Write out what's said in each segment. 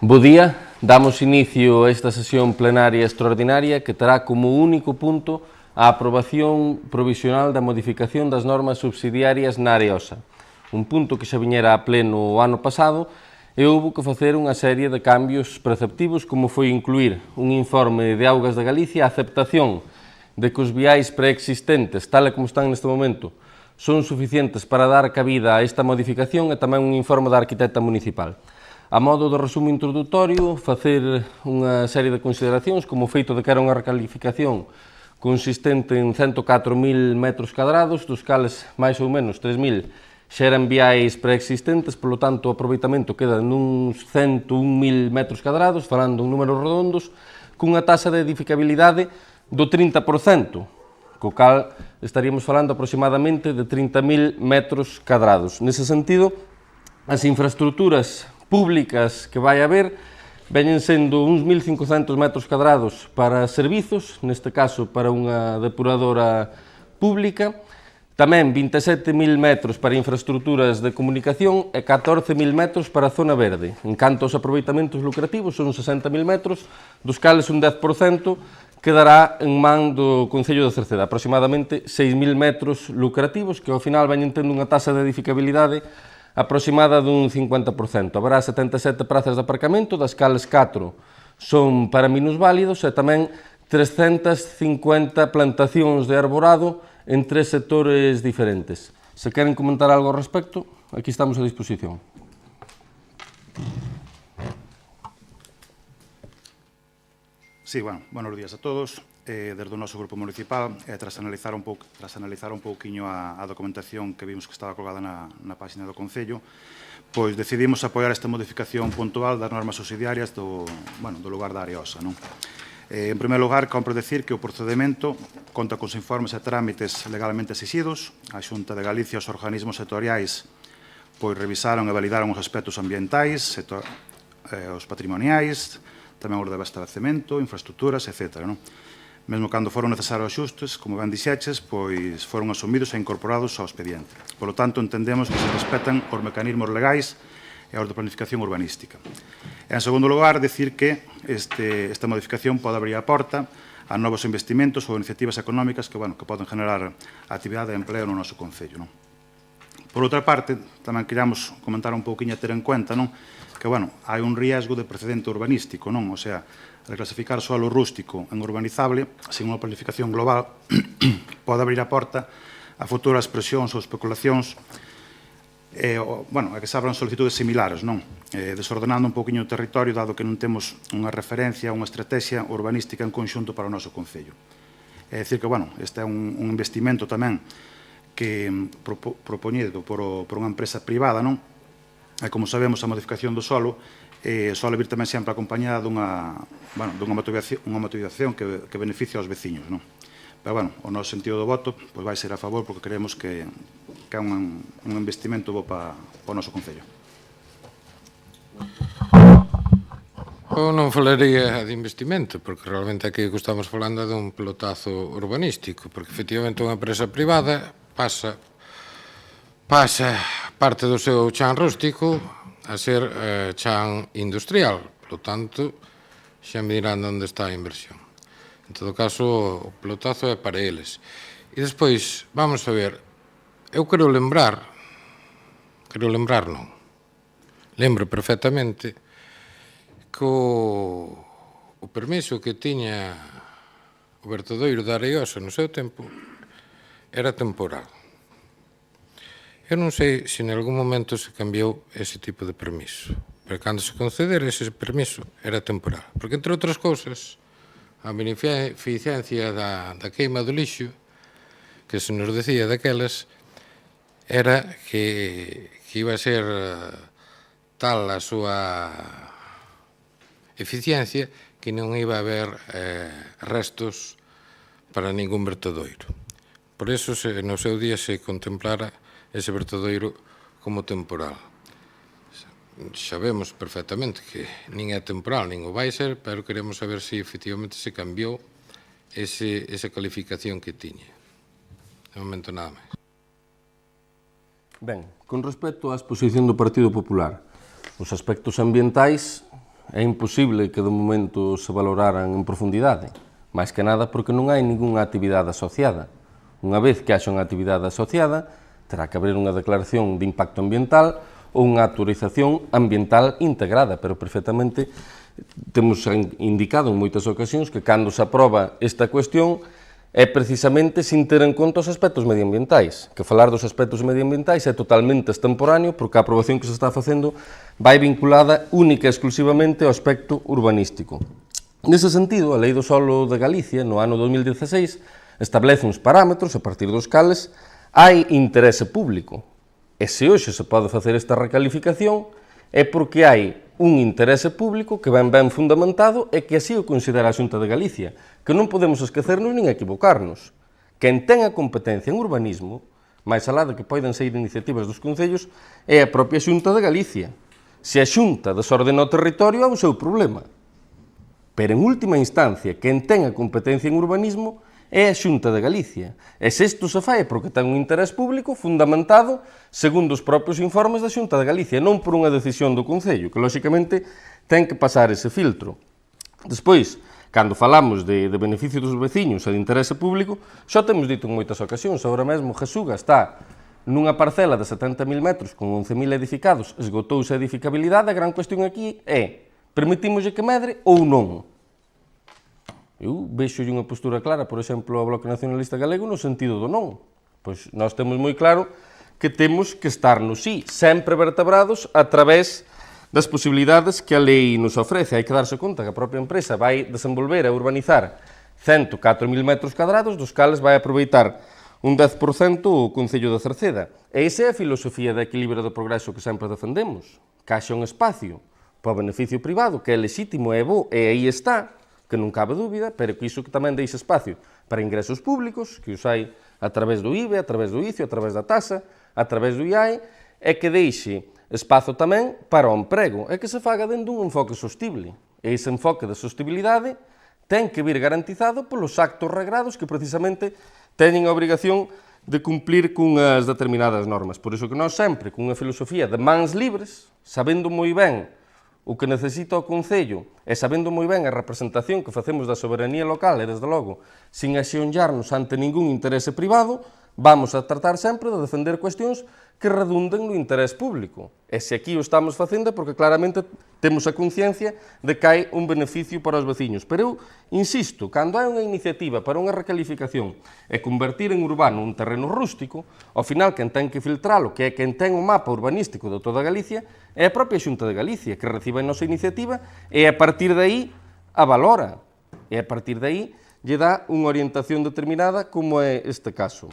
Bo día, damos inicio a esta sesión plenaria extraordinaria que terá como único punto a aprobación provisional da modificación das normas subsidiarias na área OSA, un punto que xa viñera a pleno o ano pasado e houve que facer unha serie de cambios preceptivos como foi incluir un informe de Augas de Galicia, a aceptación de que os viais preexistentes, tal e como están neste momento, son suficientes para dar cabida a esta modificación e tamén un informe da arquitecta municipal. A modo de resumo introductorio, facer unha serie de consideracións como o feito de que era unha recalificación consistente en 104.000 metros cadrados, dos cales máis ou menos 3.000 xa eran viais preexistentes, polo tanto o aproveitamento queda nuns 101.000 metros cadrados, falando en números redondos, cunha taxa de edificabilidade do 30%, co cal estaríamos falando aproximadamente de 30.000 metros cadrados. Nese sentido, as infraestructuras públicas que vai haber veñen sendo uns 1.500 metros cadrados para servizos, neste caso para unha depuradora pública, tamén 27.000 metros para infraestructuras de comunicación e 14.000 metros para a zona verde. En canto aos aproveitamentos lucrativos, son 60.000 metros, dos cales un 10% quedará en man do Concello de Cerceda, aproximadamente 6.000 metros lucrativos, que ao final veñen tendo unha taxa de edificabilidade aproximada dun 50%. Haberá 77 prazas de aparcamento, das cales 4 son para minusválidos e tamén 350 plantacións de arborado en 3 sectores diferentes. Se queren comentar algo ao respecto, aquí estamos a disposición. Sí, buenos días a todos. Desde o noso grupo municipal, tras analizar un pouquiño a documentación que vimos que estaba colgada na página do Concello, pois decidimos apoiar esta modificación puntual das normas subsidiarias do lugar da área OSA. En primeiro lugar, compre decir que o procedimento conta cos informes e trámites legalmente exixidos. A Xunta de Galicia e os organismos sectoriais pois revisaron e validaron os aspectos ambientais, os patrimoniais, tamén os de abastecemento, infraestructuras, etc. Mesmo cando foron necesarios axustes, como ben dixeches, pois foron asumidos e incorporados ao expediente. Por lo tanto, entendemos que se respetan os mecanismos legais e os de planificación urbanística. En segundo lugar, decir que esta modificación pode abrir a porta a novos investimentos ou iniciativas económicas que poden generar actividade e empleo no noso Concello. Por outra parte, tamén queríamos comentar un pouquinho a ter en cuenta que hai un riesgo de precedente urbanístico, o sea, reclasificar solo rústico en urbanizable sin unha planificación global pode abrir a porta a futuras presións ou especulacións a que se abran solicitudes similares, desordenando un pouquinho o territorio dado que non temos unha referencia, unha estrategia urbanística en conxunto para o noso Concello. É dicir que, este é un investimento tamén que propoñido por unha empresa privada, e como sabemos a modificación do solo sole vir tamén sempre acompañada dunha motivación que beneficia aos veciños. Pero, o noso sentido do voto vai ser a favor porque creemos que é un investimento bo para o noso Concello. Eu non falaría de investimento, porque realmente aquí que estamos falando é dun pelotazo urbanístico, porque efectivamente unha empresa privada pasa parte do seu chan rústico a ser chan industrial, polo tanto, xa me dirán onde está a inversión. En todo caso, o pelotazo é para eles. E despois, vamos a ver, eu quero lembrar non, lembro perfectamente que o permiso que tiña o vertedoiro da Areosa no seu tempo era temporal. Eu non sei se en algún momento se cambiou ese tipo de permiso, pero cando se concedera ese permiso era temporal. Porque, entre outras cousas, a beneficiencia da queima do lixo, que se nos decía daquelas, era que iba a ser tal a súa eficiencia que non iba a haber restos para ningún vertedoiro. Por iso, no seu día se contemplara ese vertedoiro como temporal. Sabemos perfectamente que nin é temporal, nin o vai ser, pero queremos saber se efectivamente se cambiou esa calificación que tiña. De momento nada máis. Ben, con respecto á exposición do Partido Popular, os aspectos ambientais é imposible que de momento se valoraran en profundidade, máis que nada porque non hai ningunha actividade asociada. Unha vez que haxa unha actividade asociada, terá que haber unha declaración de impacto ambiental ou unha autorización ambiental integrada, pero perfectamente temos indicado en moitas ocasións que cando se aproba esta cuestión é precisamente sin ter en conta os aspectos medioambientais, que falar dos aspectos medioambientais é totalmente extemporáneo porque a aprobación que se está facendo vai vinculada única e exclusivamente ao aspecto urbanístico. Nese sentido, a Lei do Solo de Galicia, no ano 2016, establece uns parámetros a partir dos cales hai interese público. E se hoxe se pode facer esta recalificación é porque hai un interese público que ben fundamentado e que así o considera a Xunta de Galicia, que non podemos esquecernos nin equivocarnos. Quen ten a competencia en urbanismo, máis alá de que poden ser iniciativas dos concellos, é a propia Xunta de Galicia. Se a Xunta desordena o territorio é o seu problema. Pero en última instancia, quen ten a competencia en urbanismo é a Xunta de Galicia. E se isto se fai porque ten un interés público fundamentado segundo os propios informes da Xunta de Galicia, non por unha decisión do Concello, que lóxicamente ten que pasar ese filtro. Despois, cando falamos de beneficio dos veciños e de interese público, xa temos dito en moitas ocasións, agora mesmo Jesuga está nunha parcela de 70.000 metros con 11.000 edificados, esgotouse a edificabilidade, a gran cuestión aquí é, permitimoslle que medre ou non? Eu vexo unha postura clara, por exemplo, ao Bloque Nacionalista Galego no sentido do non. Pois nós temos moi claro que temos que estar no sí, sempre vertebrados a través das posibilidades que a lei nos ofrece. Hai que darse conta que a propia empresa vai desenvolver e urbanizar 104.000 metros cadrados, dos cales vai aproveitar un 10% o Concello de Cerceda. E esa é a filosofía de equilibrio do progreso que sempre defendemos. Que haxa un espacio para o beneficio privado, que é legítimo e bo, e aí está, que non cabe dúbida, pero que iso que tamén deixa espacio para ingresos públicos, que os hai a través do IBE, a través do ICIO, a través da taxa, a través do IAE, e que deixe espazo tamén para o emprego, e que se faga dentro dun enfoque sostible. E ese enfoque de sostibilidade ten que vir garantizado polos actos regrados que precisamente teñen a obrigación de cumplir cunhas determinadas normas. Por iso que nós sempre, cunha filosofía de mans libres, sabendo moi ben o que necesita o Concello e sabendo moi ben a representación que facemos da soberanía local e, desde logo, sin axeonllarnos ante ningún interese privado, vamos a tratar sempre de defender cuestións que redunden no interés público. E se aquí o estamos facendo é porque claramente temos a conciencia de que hai un beneficio para os veciños. Pero eu insisto, cando hai unha iniciativa para unha recalificación e convertir en urbano un terreno rústico, ao final quen ten que filtralo, que é quen ten o mapa urbanístico de toda Galicia, é a propia Xunta de Galicia, que recibe a nosa iniciativa e a partir de aí a valora. E a partir de aí lle dá unha orientación determinada como é este caso.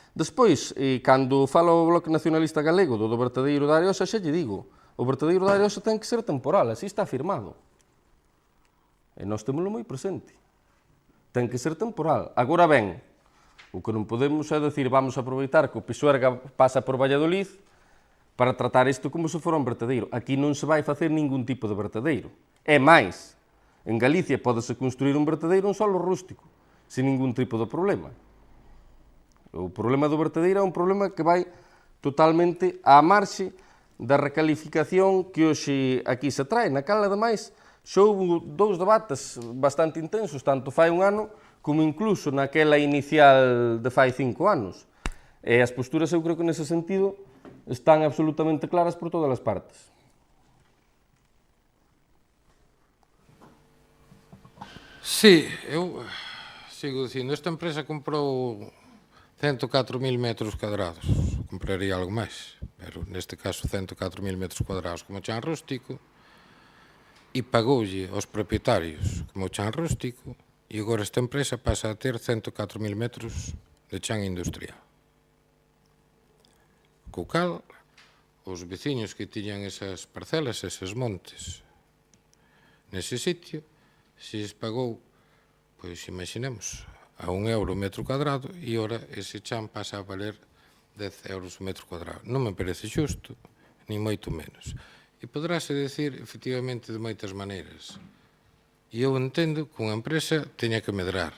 Despois, cando fala o Bloque Nacionalista Galego do vertedeiro da Areosa, xa lle digo, o vertedeiro da Areosa ten que ser temporal, así está afirmado. E nós temoslo moi presente. Ten que ser temporal. Agora ben, o que non podemos é decir vamos a aproveitar que o Pisuerga pasa por Valladolid para tratar isto como se fora un vertedeiro. Aquí non se vai facer ningún tipo de vertedeiro. É máis, en Galicia pódese construir un vertedeiro en solo rústico, sin ningún tipo de problema. O problema do vertedeiro é un problema que vai totalmente á marxe da recalificación que hoxe aquí se trae, na cal, ademais, xa houve dous debates bastante intensos, tanto fai un ano como incluso naquela inicial de fai 5 anos. E as posturas, eu creo que nese sentido, están absolutamente claras por todas as partes. Sí, eu sigo dicindo, esta empresa comprou 104.000 metros cadrados, compraría algo máis, pero neste caso 104.000 metros cuadrados como chan rústico, e pagoulle aos propietarios como chan rústico, e agora esta empresa pasa a ter 104.000 metros de chan industrial. Co cal, os veciños que tiñan esas parcelas, eses montes, nese sitio, se lles pagou, pois imaginemos, a €1 o metro cuadrado e ora ese chan pasa a valer €10 o metro cuadrado. Non me parece xusto, ni moito menos. E poderáse decir, efectivamente, de moitas maneiras. E eu entendo que unha empresa teña que medrar.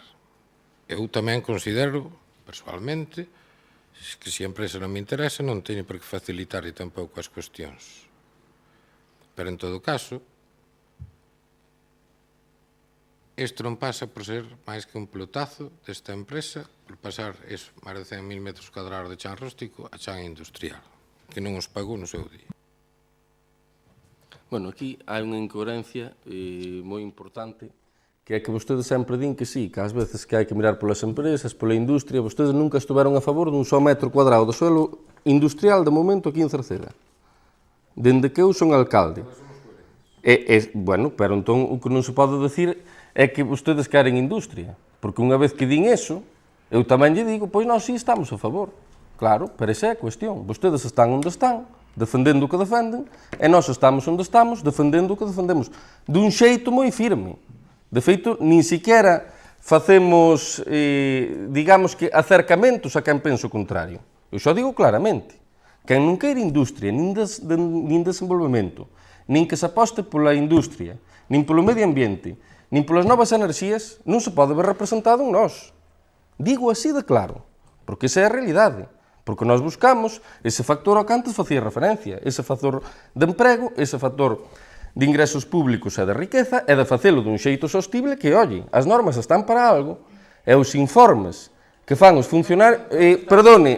Eu tamén considero, persoalmente, que se a empresa non me interesa, non teño por que facilitar tampouco as cuestións. Pero, en todo caso, isto non pasa por ser máis que un pelotazo desta empresa, por pasar máis de 100.000 metros cuadrados de chan rústico a chan industrial, que non os pagou no seu día. Bueno, aquí hai unha incoherencia moi importante, que é que vostedes sempre din que sí, que ás veces que hai que mirar polas empresas, pola industria, vostedes nunca estuveron a favor dun só metro cuadrado de suelo industrial de momento aquí en Cerceda. Dende que eu son alcalde. Bueno, pero entón o que non se pode decir é que vostedes queren industria, porque unha vez que din eso, eu tamén lle digo, pois nós sí estamos a favor. Claro, pero esa é a cuestión. Vostedes están onde están, defendendo o que defenden, e nós estamos onde estamos, defendendo o que defendemos, dun xeito moi firme. De feito, nin siquiera facemos, digamos que, acercamentos a quen pensa o contrario. Eu xa digo claramente, quen non queira industria, nin desenvolvemento, nin que se aposte pola industria, nin polo medio ambiente, nin polas novas enerxías, non se pode ver representado en nós. Digo así de claro, porque esa é a realidade. Porque nós buscamos ese factor ao que antes facía referencia, ese factor de emprego, ese factor de ingresos públicos e de riqueza, e de facelo dun xeito sostible que, olle, as normas están para algo, e os informes que fan os funcionarios... Perdone,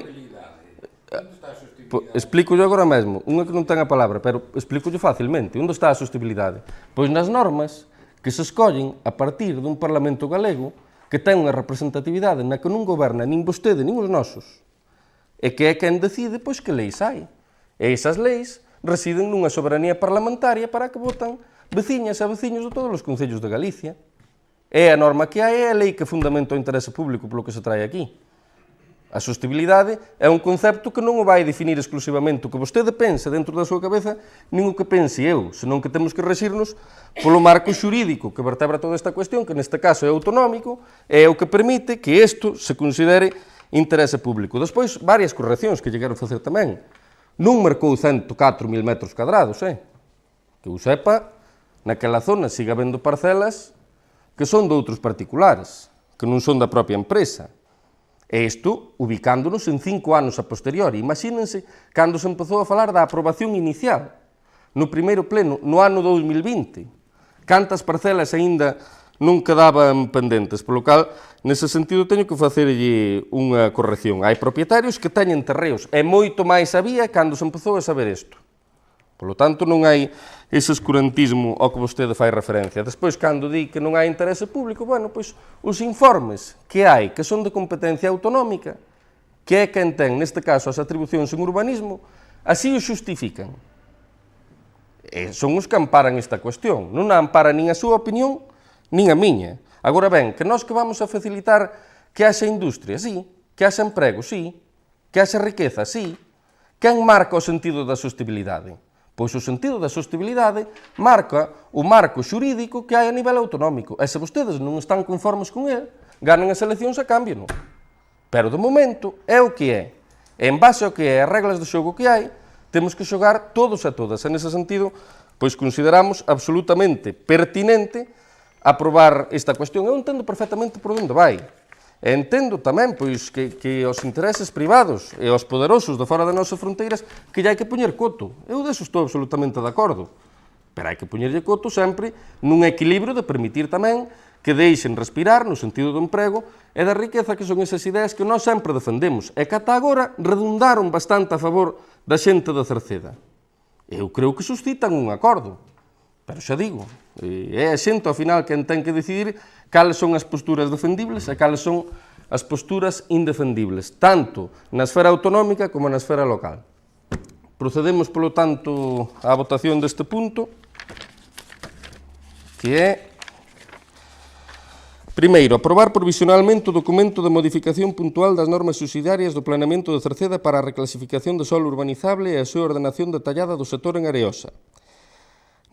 explico-llo agora mesmo, unha que non ten a palabra, pero explico-llo facilmente. Onde está a sostibilidade? Pois nas normas que se escollen a partir dun Parlamento galego que ten unha representatividade na que non goberna nin vostede nin os nosos, e que é quen decide pois que leis hai. E esas leis residen nunha soberanía parlamentaria para que votan veciñas e veciños de todos os concellos de Galicia. É a norma que hai, é a lei que fundamenta o interese público polo que se trae aquí. A sostibilidade é un concepto que non o vai definir exclusivamente o que vostede pense dentro da súa cabeza, nin o que pense eu, senón que temos que rexirnos polo marco xurídico que vertebra toda esta cuestión, que neste caso é autonómico, e é o que permite que isto se considere interese público. Despois, varias correccións que lle quero facer tamén. Non marcou 104.000 metros cuadrados, que eu sepa, naquela zona siga habendo parcelas que son de outros particulares, que non son da propia empresa. E isto, ubicándonos en 5 anos a posteriori. Imagínense cando se empezou a falar da aprobación inicial, no primeiro pleno, no ano 2020. Cantas parcelas aínda non quedaban pendentes, polo cal, nese sentido, teño que facerlle unha corrección. Hai propietarios que teñen terreos, e moito máis había cando se empezou a saber isto. Polo tanto, non hai ese escurantismo ao que vostede fai referencia. Despois, cando di que non hai interese público, bueno, pois, os informes que hai, que son de competencia autonómica, que é quen ten, neste caso, as atribucións en urbanismo, así o xustifican. E son os que amparan esta cuestión. Non a amparan nin a súa opinión, nin a miña. Agora ben, que nós que vamos a facilitar que haxa industria, sí, que haxa emprego, sí, que haxa riqueza, sí. Quen marca o sentido da sostibilidade? Pois o sentido da sostibilidade marca o marco xurídico que hai a nivel autonómico. E se vostedes non están conformes con ele, ganan as eleccións a cambio, non. Pero de momento é o que é. E en base ao que é as reglas de xogo que hai, temos que xogar todos e todas. E nese sentido, pois consideramos absolutamente pertinente aprobar esta cuestión. Eu entendo perfectamente por onde vai. E entendo tamén pois, que os intereses privados e os poderosos de fora das nosas fronteiras que lle hai que poñer coto. Eu deso estou absolutamente de acordo. Pero hai que poñerlle coto sempre nun equilibrio de permitir tamén que deixen respirar no sentido do emprego e da riqueza, que son esas ideas que nós sempre defendemos e que ata agora redundaron bastante a favor da xente de Cerceda. Eu creo que suscitan un acordo. Pero xa digo, é a xente ao final quen ten que decidir cales son as posturas defendibles e cales son as posturas indefendibles, tanto na esfera autonómica como na esfera local. Procedemos, polo tanto, á votación deste punto, que é, primeiro, aprobar provisionalmente o documento de modificación puntual das normas subsidiarias do planeamento de Cerceda para a reclasificación de solo urbanizable e a súa ordenación detallada do sector en Areosa.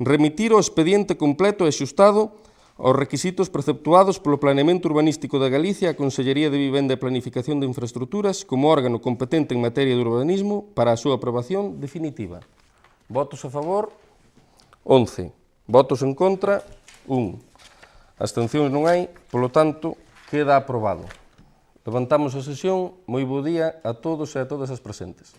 Remitir o expediente completo e axustado aos requisitos preceptuados polo Planeamento Urbanístico de Galicia a Consellería de Vivenda e Planificación de Infraestructuras como órgano competente en materia de urbanismo para a súa aprobación definitiva. Votos a favor, 11. Votos en contra, 1. Abstencións non hai, polo tanto, queda aprobado. Levantamos a sesión. Moi bo día a todos e a todas as presentes.